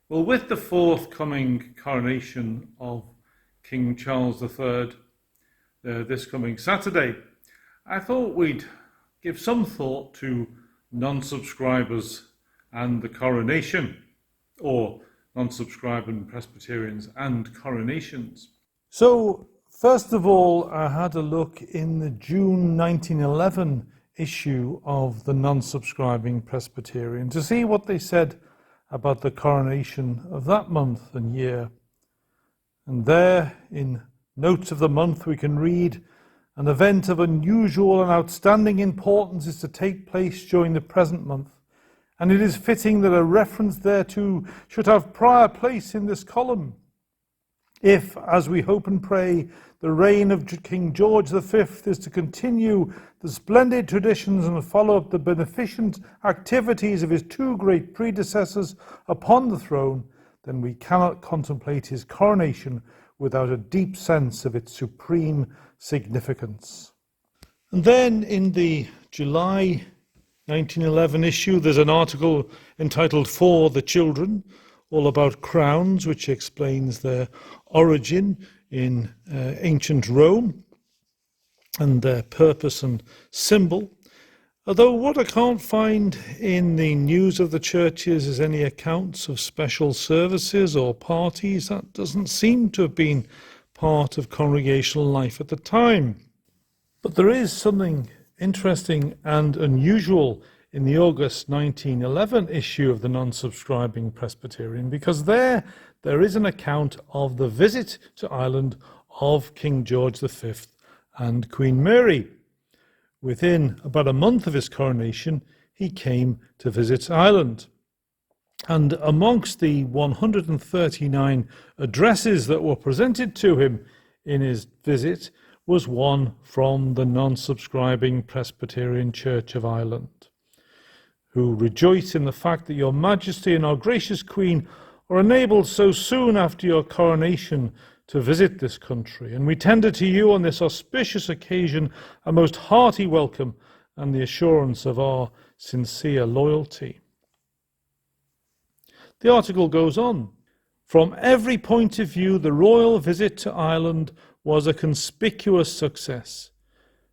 Well, with the forthcoming coronation of King Charles III this coming Saturday, I thought we'd give some thought to non-subscribers and the coronation, or non-subscribing Presbyterians and coronations. So, first of all, I had a look in the June 1911 issue of the non-subscribing Presbyterian to see what they said about the coronation of that month and year. And there, in Notes of the Month, we can read, "An event of unusual and outstanding importance is to take place during the present month, and it is fitting that a reference thereto should have prior place in this column. If, as we hope and pray, the reign of King George V is to continue the splendid traditions and follow up the beneficent activities of his two great predecessors upon the throne, then we cannot contemplate his coronation without a deep sense of its supreme significance." And then in the July 1911 issue, there's an article entitled "For the Children," all about crowns, which explains their origin in ancient Rome and their purpose and symbol. Although what I can't find in the news of the churches is any accounts of special services or parties. That doesn't seem to have been part of congregational life at the time. But there is something interesting and unusual in the August 1911 issue of the non-subscribing Presbyterian, because there is an account of the visit to Ireland of King George V and Queen Mary. Within about a month of his coronation, he came to visit Ireland. And amongst the 139 addresses that were presented to him in his visit was one from the non-subscribing Presbyterian Church of Ireland, who rejoice in the fact that your Majesty and our gracious Queen are enabled so soon after your coronation to visit this country, and we tender to you on this auspicious occasion a most hearty welcome and the assurance of our sincere loyalty. The article goes on. From every point of view, the royal visit to Ireland was a conspicuous success.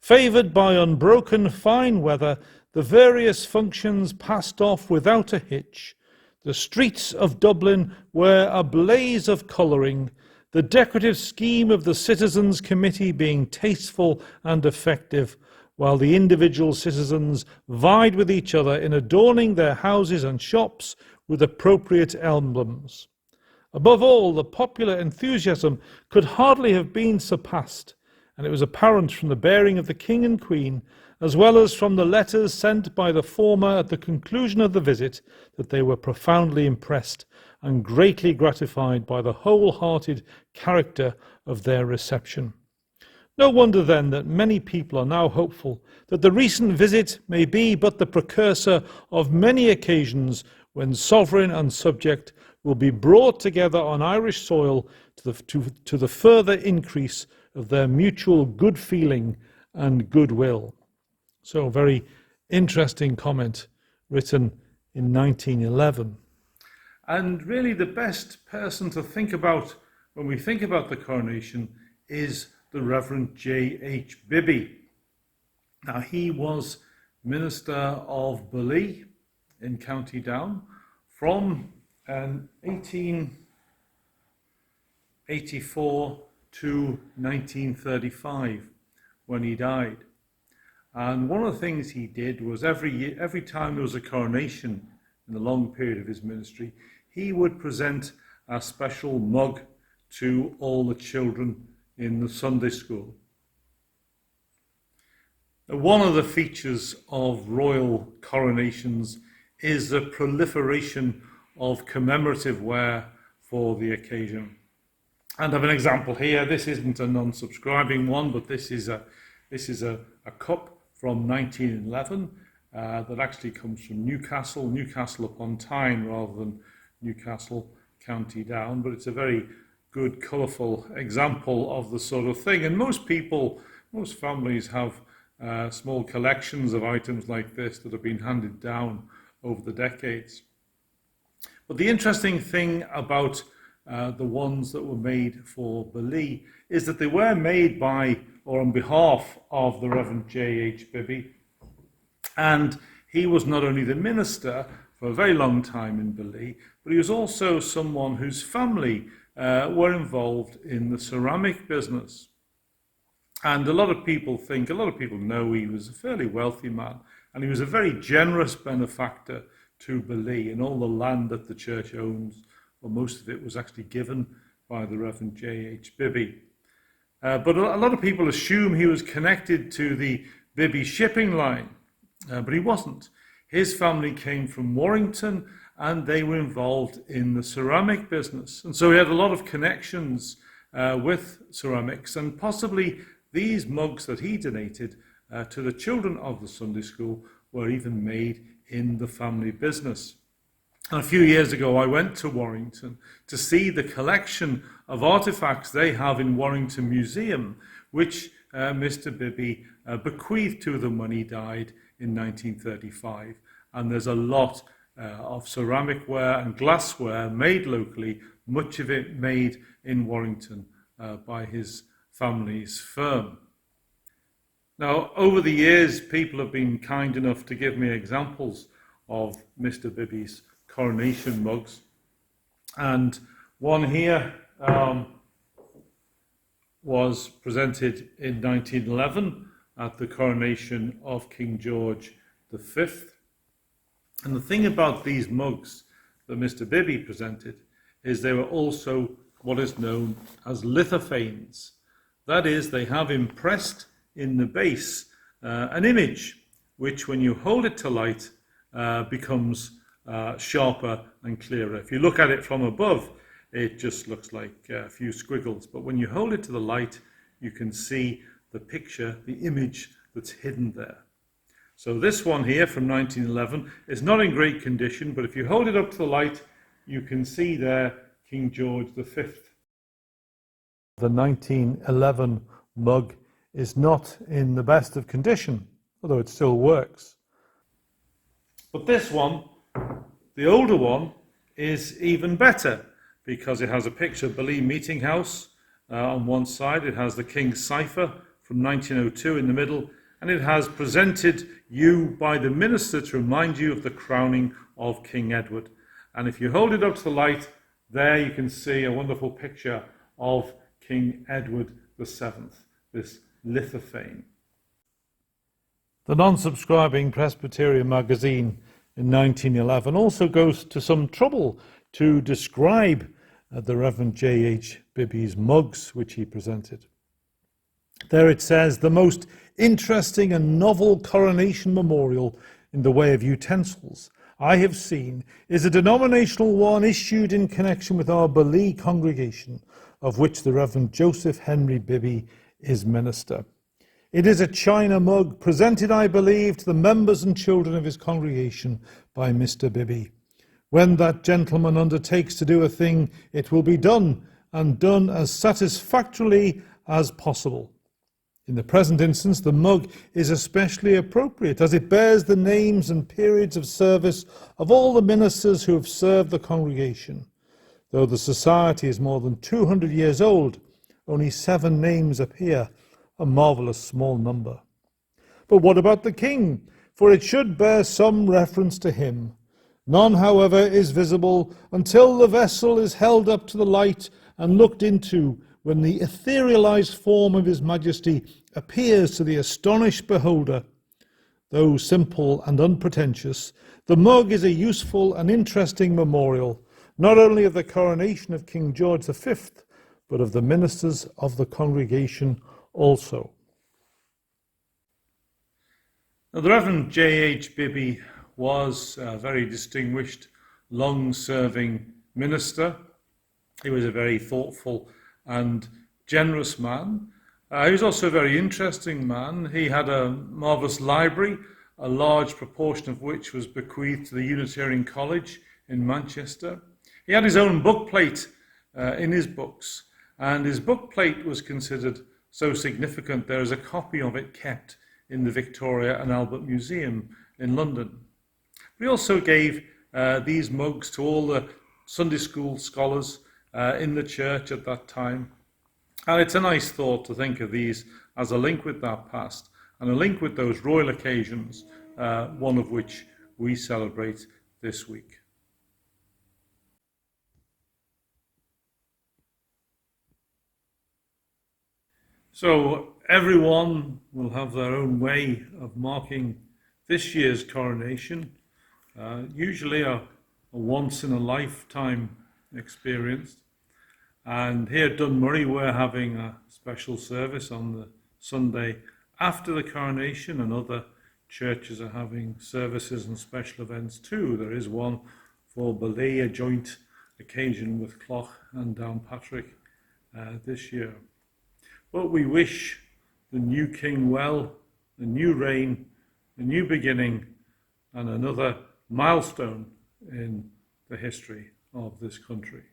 Favoured by unbroken fine weather, the various functions passed off without a hitch. The streets of Dublin were a blaze of colouring, the decorative scheme of the Citizens' Committee being tasteful and effective, while the individual citizens vied with each other in adorning their houses and shops with appropriate emblems. Above all, the popular enthusiasm could hardly have been surpassed, and it was apparent from the bearing of the King and Queen, as well as from the letters sent by the former at the conclusion of the visit, that they were profoundly impressed and greatly gratified by the whole-hearted character of their reception. No wonder then that many people are now hopeful that the recent visit may be but the precursor of many occasions when sovereign and subject will be brought together on Irish soil to the further increase of their mutual good feeling and goodwill. So, a very interesting comment written in 1911. And really the best person to think about when we think about the coronation is the Reverend J.H. Bibby. Now, he was Minister of Bally in County Down from 1884 to 1935 when he died. And one of the things he did was every time there was a coronation in the long period of his ministry, he would present a special mug to all the children in the Sunday school. One of the features of royal coronations is the proliferation of commemorative wear for the occasion. And I have an example here. This isn't a non-subscribing one, but this is a cup from 1911 that actually comes from Newcastle upon Tyne rather than Newcastle, County Down. But it's a very good, colourful example of the sort of thing. And most families have small collections of items like this that have been handed down over the decades. But the interesting thing about the ones that were made for Beli is that they were made by or on behalf of the Reverend J.H. Bibby, and he was not only the minister for a very long time in Beli, but he was also someone whose family were involved in the ceramic business. And a lot of people know he was a fairly wealthy man, and he was a very generous benefactor to Beli, and all the land that the church owns, well, most of it was actually given by the Reverend J.H. Bibby. But a lot of people assume he was connected to the Bibby shipping line, but he wasn't. His family came from Warrington, and they were involved in the ceramic business. And so he had a lot of connections with ceramics, and possibly these mugs that he donated to the children of the Sunday school were even made in the family business. And a few years ago, I went to Warrington to see the collection of artifacts they have in Warrington Museum, which Mr. Bibby bequeathed to them when he died in 1935. And there's a lot of ceramic ware and glassware made locally, much of it made in Warrington by his family's firm. Now, over the years, people have been kind enough to give me examples of Mr. Bibby's coronation mugs. And one here was presented in 1911 at the coronation of King George V. And the thing about these mugs that Mr. Bibby presented is they were also what is known as lithophanes. That is, they have impressed in the base an image which, when you hold it to light, becomes sharper and clearer. If you look at it from above, it just looks like a few squiggles. But when you hold it to the light, you can see the picture, the image that's hidden there. So this one here from 1911 is not in great condition, but if you hold it up to the light, you can see there King George V. The 1911 mug is not in the best of condition, although it still works. But this one, the older one, is even better because it has a picture of Beli Meeting House on one side. It has the King's Cipher from 1902 in the middle, and it has presented you by the minister to remind you of the crowning of King Edward. And if you hold it up to the light, there you can see a wonderful picture of King Edward VII, this lithophane. The non-subscribing Presbyterian magazine in 1911 also goes to some trouble to describe the Reverend J.H. Bibby's mugs, which he presented. There it says, the most interesting and novel coronation memorial in the way of utensils I have seen is a denominational one issued in connection with our Beli congregation, of which the Reverend Joseph Henry Bibby is minister. It is a china mug presented, I believe, to the members and children of his congregation by Mr. Bibby. When that gentleman undertakes to do a thing, it will be done, and done as satisfactorily as possible. In the present instance, the mug is especially appropriate, as it bears the names and periods of service of all the ministers who have served the congregation. Though the society is more than 200 years old, only 7 names appear, a marvellous small number. But what about the king? For it should bear some reference to him. None, however, is visible until the vessel is held up to the light and looked into, when the etherealized form of his majesty appears to the astonished beholder. Though simple and unpretentious, the mug is a useful and interesting memorial, not only of the coronation of King George V, but of the ministers of the congregation also. Now, the Reverend J.H. Bibby was a very distinguished, long-serving minister. He was a very thoughtful and generous man. He was also a very interesting man. He had a marvellous library, a large proportion of which was bequeathed to the Unitarian College in Manchester. He had his own bookplate in his books, and his bookplate was considered so significant there is a copy of it kept in the Victoria and Albert Museum in London. He also gave these mugs to all the Sunday school scholars in the church at that time. And it's a nice thought to think of these as a link with that past and a link with those royal occasions, one of which we celebrate this week. So everyone will have their own way of marking this year's coronation, usually a once-in-a-lifetime experience. And here at Dunmurry, we're having a special service on the Sunday after the coronation, and other churches are having services and special events too. There is one for Bali, a joint occasion with Clough and Downpatrick this year. But we wish the new king well, a new reign, a new beginning, and another milestone in the history of this country.